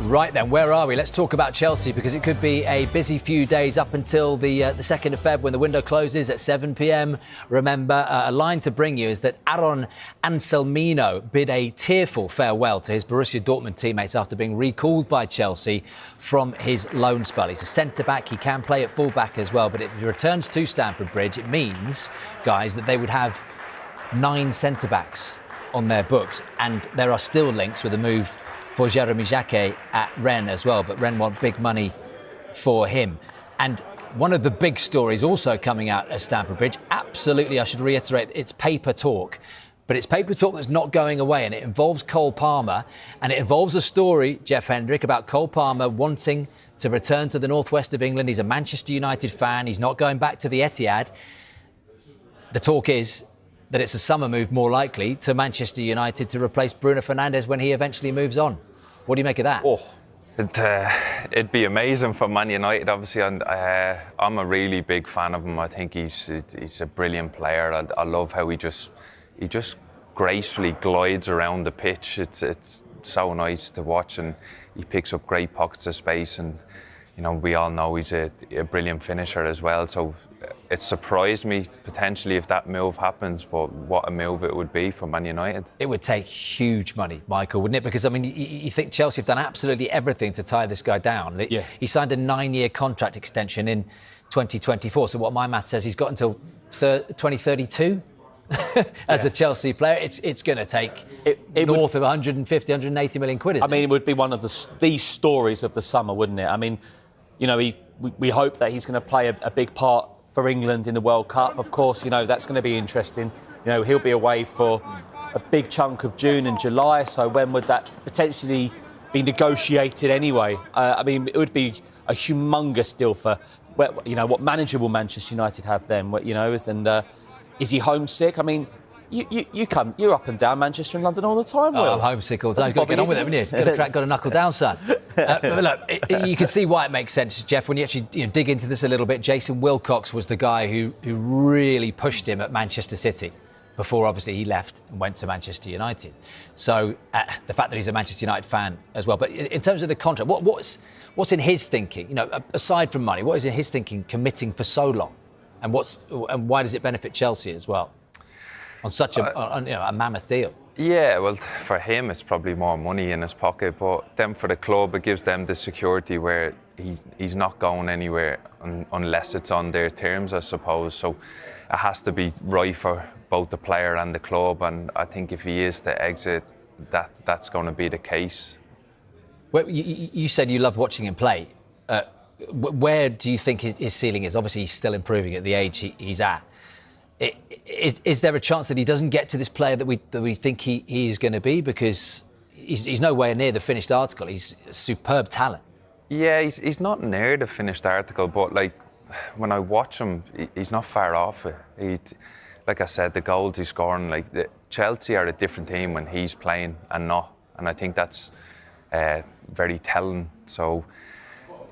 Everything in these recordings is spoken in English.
Right then, where are we? Let's talk about Chelsea, because it could be a busy few days up until the 2nd of Feb when the window closes at 7 p.m. Remember, a line to bring you is that Aaron Anselmino bid a tearful farewell to his Borussia Dortmund teammates after being recalled by Chelsea from his loan spell. He's a centre-back. He can play at full-back as well, but if he returns to Stamford Bridge, it means, guys, that they would have 9 centre-backs on their books, and there are still links with a move for Jeremy Jacquet at Rennes as well, but Rennes want big money for him. And one of the big stories also coming out at Stamford Bridge, absolutely, I should reiterate, it's paper talk, but it's paper talk that's not going away, and it involves Cole Palmer, and it involves a story, Jeff Hendrick, about Cole Palmer wanting to return to the northwest of England. He's a Manchester United fan. He's not going back to the Etihad. The talk is that it's a summer move, more likely, to Manchester United to replace Bruno Fernandes when he eventually moves on. What do you make of that? Oh, it'd be amazing for Man United, obviously. And I'm a really big fan of him. I think he's a brilliant player. I love how he just gracefully glides around the pitch. It's so nice to watch, and he picks up great pockets of space. And you know, we all know he's a brilliant finisher as well. So it surprised me potentially if that move happens, but what a move it would be for Man United. It would take huge money, Michael, wouldn't it? Because, I mean, you think Chelsea have done absolutely everything to tie this guy down. Yeah. He signed a 9-year contract extension in 2024. So what my math says, he's got until 2032 as a Chelsea player. It's going to take north of 150, 180 million quid, isn't it? I mean, it would be one of the stories of the summer, wouldn't it? I mean, you know, we hope that he's going to play a big part for England in the World Cup. Of course, you know, that's going to be interesting. You know, he'll be away for a big chunk of June and July, so when would that potentially be negotiated anyway? I mean, it would be a humongous deal for, you know, what manager will Manchester United have then? You know, and is he homesick? I mean, you're up and down Manchester and London all the time, Will. Oh, I'm homesick all the time. You've got to get on with it, haven't you? Got to knuckle down, son. But look, you can see why it makes sense, Jeff, when you actually dig into this a little bit. Jason Wilcox was the guy who really pushed him at Manchester City before, obviously, he left and went to Manchester United. So the fact that he's a Manchester United fan as well. But in terms of the contract, what's in his thinking? You know, aside from money, what is in his thinking committing for so long? And why does it benefit Chelsea as well on such a mammoth deal? Yeah, well, for him, it's probably more money in his pocket, but then for the club, it gives them the security where he's not going anywhere unless it's on their terms, I suppose. So it has to be right for both the player and the club, and I think if he is to exit, that's going to be the case. Well, you said you love watching him play. Where do you think his ceiling is? Obviously, he's still improving at the age he's at. Is there a chance that he doesn't get to this player that we think he is going to be? Because he's nowhere near the finished article. He's a superb talent. Yeah, he's not near the finished article, but like when I watch him, he's not far off it. Like I said, the goals he's scoring, like Chelsea are a different team when he's playing and not, and I think that's very telling. So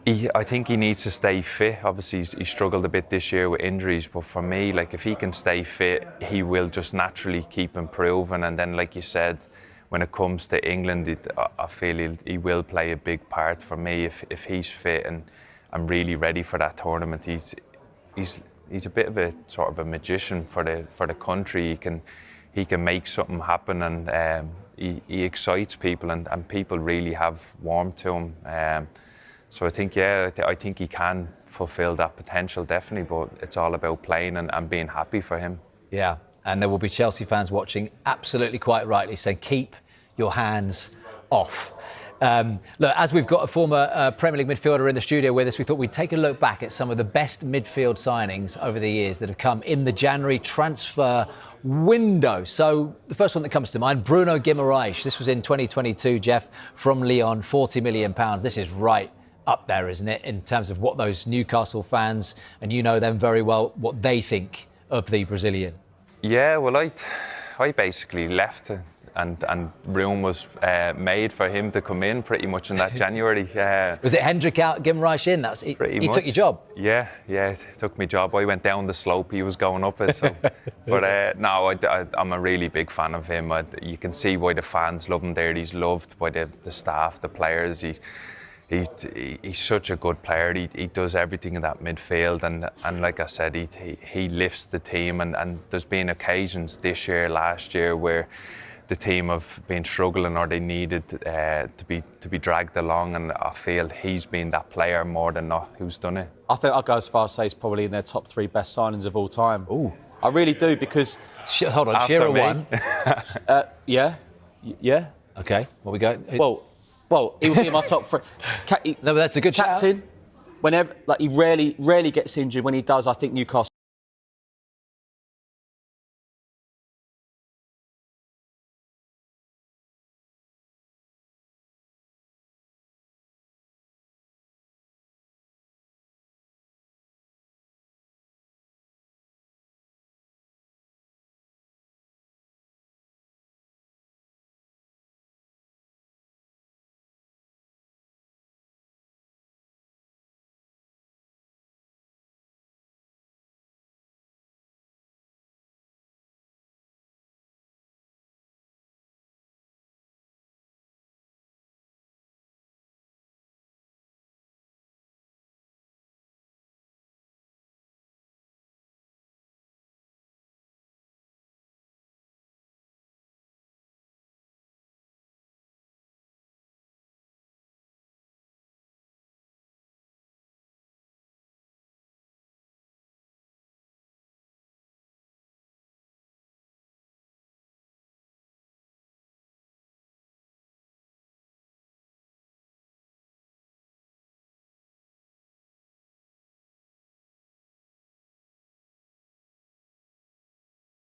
I think he needs to stay fit. Obviously, he struggled a bit this year with injuries, but for me, like if he can stay fit, he will just naturally keep improving. And then, like you said, when it comes to England, I feel he will play a big part for me if he's fit and really ready for that tournament. He's a bit of a sort of a magician for the country. He can make something happen, and he excites people, and people really have warmed to him. So I think he can fulfil that potential, definitely, but it's all about playing and being happy for him. Yeah, and there will be Chelsea fans watching, absolutely quite rightly, saying, keep your hands off. Look, as we've got a former Premier League midfielder in the studio with us, we thought we'd take a look back at some of the best midfield signings over the years that have come in the January transfer window. So the first one that comes to mind, Bruno Guimaraes. This was in 2022, Jeff, from Lyon, £40 million. This is right up there, isn't it, in terms of what those Newcastle fans, and you know them very well, what they think of the Brazilian? Yeah, well, I basically left and room was made for him to come in pretty much in that January. Was it Hendrick out, Gimreich in? He took your job? Yeah, he took my job. I went down the slope he was going up it. So. But no, I'm a really big fan of him. You can see why the fans love him there. He's loved by the staff, the players. He's such a good player. He does everything in that midfield, and like I said, he lifts the team. And there's been occasions this year, last year, where the team have been struggling or they needed to be dragged along, and I feel he's been that player more than not who's done it. I think I'll go as far as say he's probably in their top 3 best signings of all time. Ooh. I really do, because... Hold on, Shearer won. Yeah. OK, what we got? Well, he would be in my top 3. No, but that's a good shout. Captain, whenever, like, he rarely gets injured. When he does, I think Newcastle